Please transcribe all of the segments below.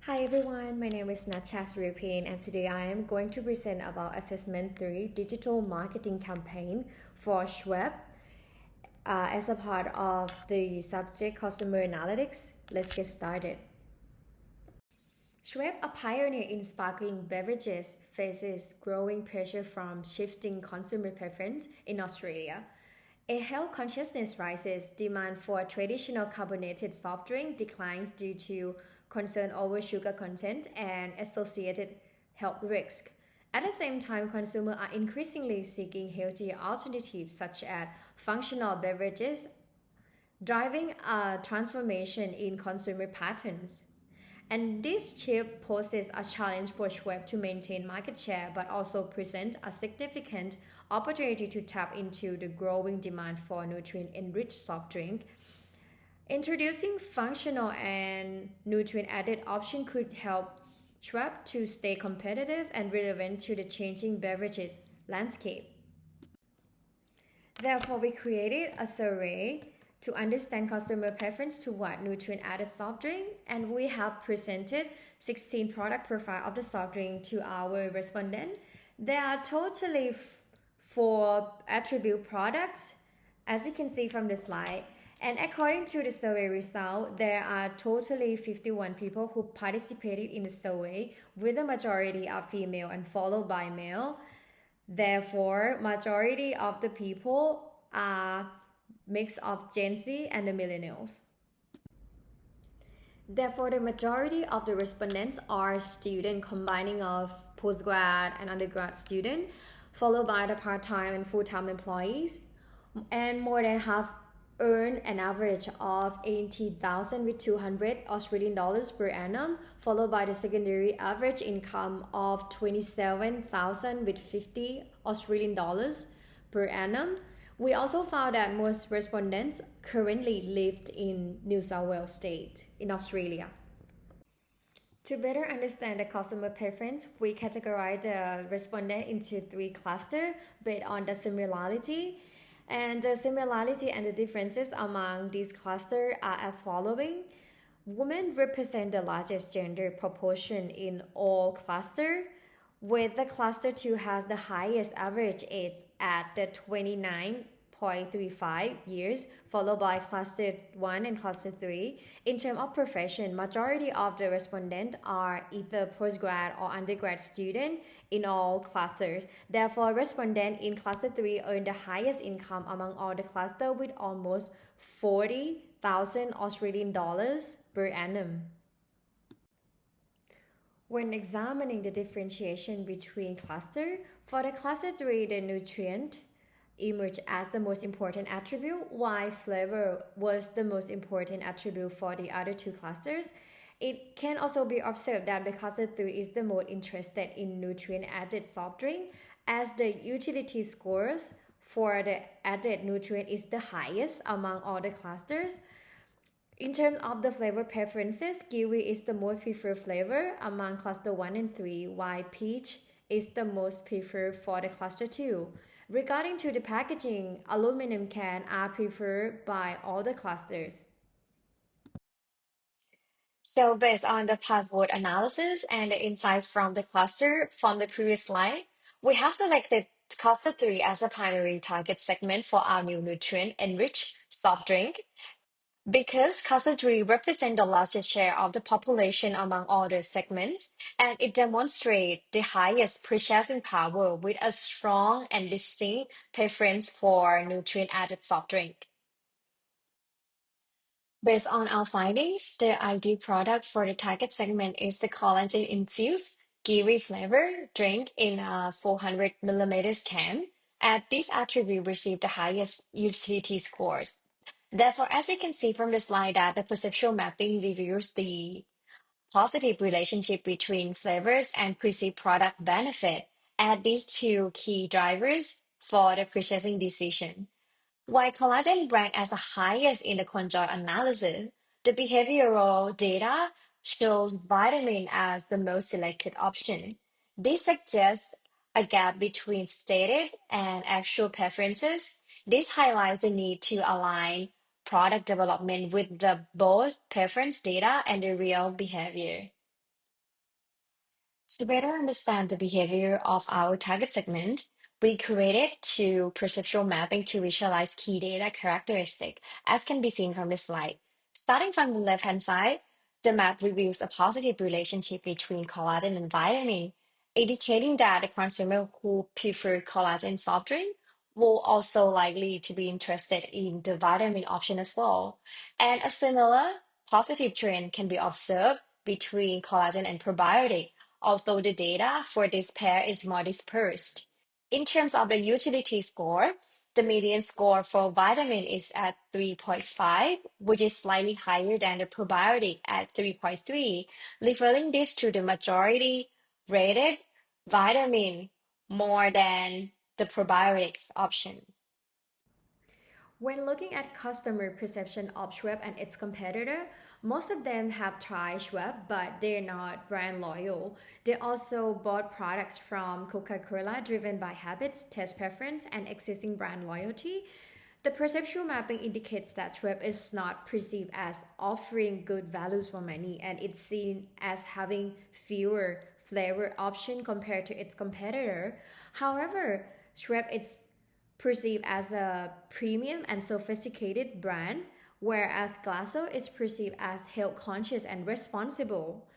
Hi everyone, my name is Nacha Suripin and today I am going to present about Assessment 3 Digital Marketing Campaign for Schwab as a part of the subject Customer Analytics. Let's get started. Schweppes, a pioneer in sparkling beverages, faces growing pressure from shifting consumer preference in Australia. A health consciousness rises, demand for traditional carbonated soft drink declines due to concern over sugar content and associated health risks. At the same time, consumers are increasingly seeking healthier alternatives such as functional beverages, driving a transformation in consumer patterns. And this shift poses a challenge for Schweppes to maintain market share, but also present a significant opportunity to tap into the growing demand for nutrient-enriched soft drink. Introducing functional and nutrient-added options could help Schweppes to stay competitive and relevant to the changing beverages landscape. Therefore, we created a survey to understand customer preference toward nutrient-added soft drink, and we have presented 16 product profile of the soft drink to our respondent. There are totally 4 attribute products, as you can see from the slide. And according to the survey result, there are totally 51 people who participated in the survey, with the majority are female and followed by male. Therefore, majority of the people are mix of Gen Z and the millennials. Therefore, the majority of the respondents are students combining of postgrad and undergrad student, followed by the part-time and full-time employees, and more than half earn an average of 80,000 with 200 Australian dollars per annum, followed by the secondary average income of 27,000 with 50 Australian dollars per annum. We also found that most respondents currently lived in New South Wales state in Australia. To better understand the customer preference, we categorize the respondent into 3 clusters based on the similarity. And the similarity and the differences among these clusters are as following. Women represent the largest gender proportion in all clusters, with the cluster 2 has the highest average age at the 29.35 years, followed by cluster 1 and cluster 3. In terms of profession, majority of the respondents are either postgrad or undergrad student in all clusters. Therefore, respondents in cluster 3 earn the highest income among all the clusters with almost 40,000 Australian dollars per annum. When examining the differentiation between clusters, for the cluster 3, the nutrient emerged as the most important attribute, while flavor was the most important attribute for the other 2 clusters. It can also be observed that the cluster 3 is the most interested in nutrient-added soft drink, as the utility scores for the added nutrient is the highest among all the clusters. In terms of the flavor preferences, kiwi is the most preferred flavor among cluster 1 and 3, while peach is the most preferred for the cluster 2. Regarding to the packaging, aluminum cans are preferred by all the clusters. So based on the past vote analysis and the insight from the cluster from the previous slide, we have selected cluster 3 as a primary target segment for our new nutrient-enriched soft drink. Because cluster 3 represents the largest share of the population among all the segments, and it demonstrates the highest purchasing power with a strong and distinct preference for nutrient-added soft drink. Based on our findings, the ideal product for the target segment is the collagen-infused kiwi flavor drink in a 400 milliliters can, and this attribute received the highest utility scores. Therefore, as you can see from the slide that the perceptual mapping reveals the positive relationship between flavors and perceived product benefit as these 2 key drivers for the purchasing decision. While collagen ranked as the highest in the conjoint analysis, the behavioral data shows vitamin as the most selected option. This suggests a gap between stated and actual preferences. This highlights the need to align product development with the both preference data and the real behavior. To better understand the behavior of our target segment, we created two perceptual mapping to visualize key data characteristic, as can be seen from the slide. Starting from the left-hand side, the map reveals a positive relationship between collagen and vitamin, indicating that the consumer who prefer collagen soft drink will also likely to be interested in the vitamin option as well. And a similar positive trend can be observed between collagen and probiotic, although the data for this pair is more dispersed. In terms of the utility score, the median score for vitamin is at 3.5, which is slightly higher than the probiotic at 3.3, referring this to the majority rated vitamin more than the probiotics option. When looking at customer perception of Schweppes and its competitor, most of them have tried Schweppes, but they're not brand loyal. They also bought products from Coca-Cola driven by habits, taste preference, and existing brand loyalty. The perceptual mapping indicates that Schweppes is not perceived as offering good values for money, and it's seen as having fewer flavor options compared to its competitor. However, Schweppes is perceived as a premium and sophisticated brand, whereas Glasso is perceived as health conscious and responsible.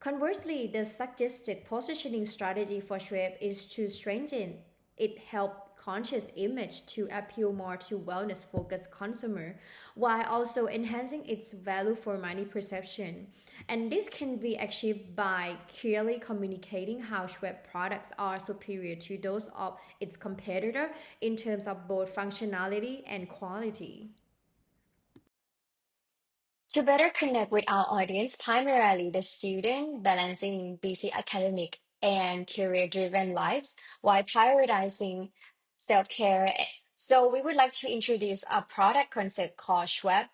Conversely, the suggested positioning strategy for Schweppes is to strengthen its health conscious image to appeal more to wellness focused consumer while also enhancing its value for money perception. And this can be achieved by clearly communicating how Schweppes products are superior to those of its competitor in terms of both functionality and quality. To better connect with our audience, primarily the student balancing busy academic and career-driven lives while prioritizing self-care. So we would like to introduce a product concept called Schwab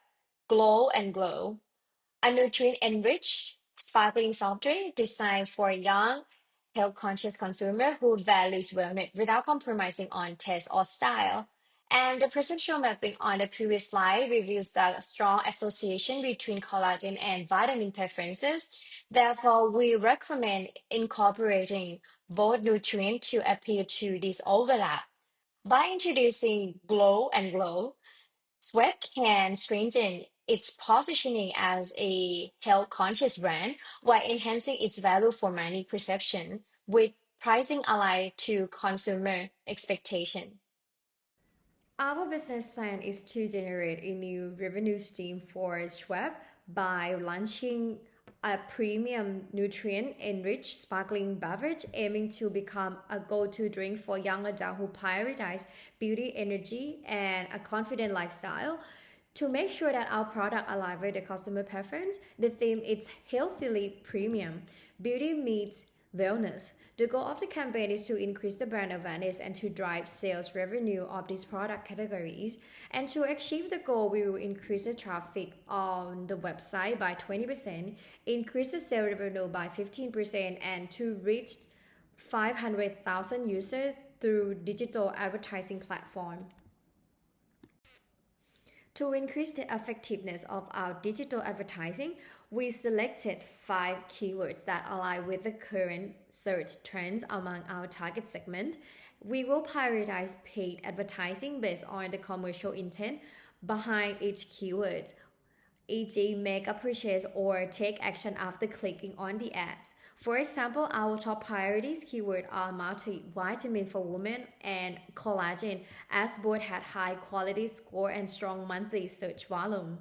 Glow and Glow, a nutrient-enriched sparkling soft drink designed for young, health-conscious consumer who values wellness without compromising on taste or style. And the perceptual mapping on the previous slide reveals the strong association between collagen and vitamin preferences. Therefore, we recommend incorporating both nutrients to appeal to this overlap. By introducing Glow and Glow, Sweat can strengthen its positioning as a health conscious brand while enhancing its value for money perception with pricing aligned to consumer expectation. Our business plan is to generate a new revenue stream for Schwab by launching a premium nutrient enriched sparkling beverage aiming to become a go-to drink for young adults who prioritize beauty, energy, and a confident lifestyle. To make sure that our product align with the customer preference, the theme is healthily premium. Beauty meets wellness. The goal of the campaign is to increase the brand awareness and to drive sales revenue of these product categories. And to achieve the goal, we will increase the traffic on the website by 20%, increase the sales revenue by 15%, and to reach 500,000 users through digital advertising platform. To increase the effectiveness of our digital advertising, we selected 5 keywords that align with the current search trends among our target segment. We will prioritize paid advertising based on the commercial intent behind each keyword, e.g., make a purchase or take action after clicking on the ads. For example, our top priorities keyword are multivitamin for women and collagen, as both had high quality score and strong monthly search volume.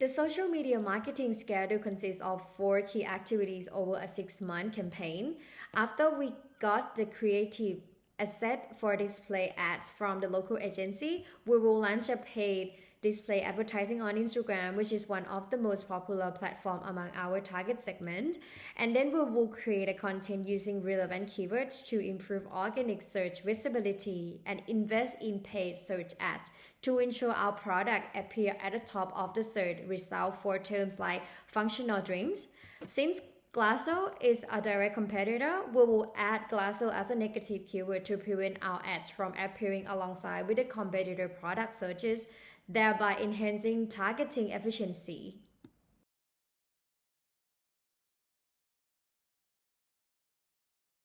The social media marketing schedule consists of 4 key activities over a 6-month campaign. After we got the creative asset for display ads from the local agency, we will launch a paid display advertising on Instagram, which is one of the most popular platform among our target segment. And then we will create a content using relevant keywords to improve organic search visibility and invest in paid search ads to ensure our product appear at the top of the search result for terms like functional drinks. Since Glasso is a direct competitor, we will add Glasso as a negative keyword to prevent our ads from appearing alongside with the competitor product searches, thereby enhancing targeting efficiency.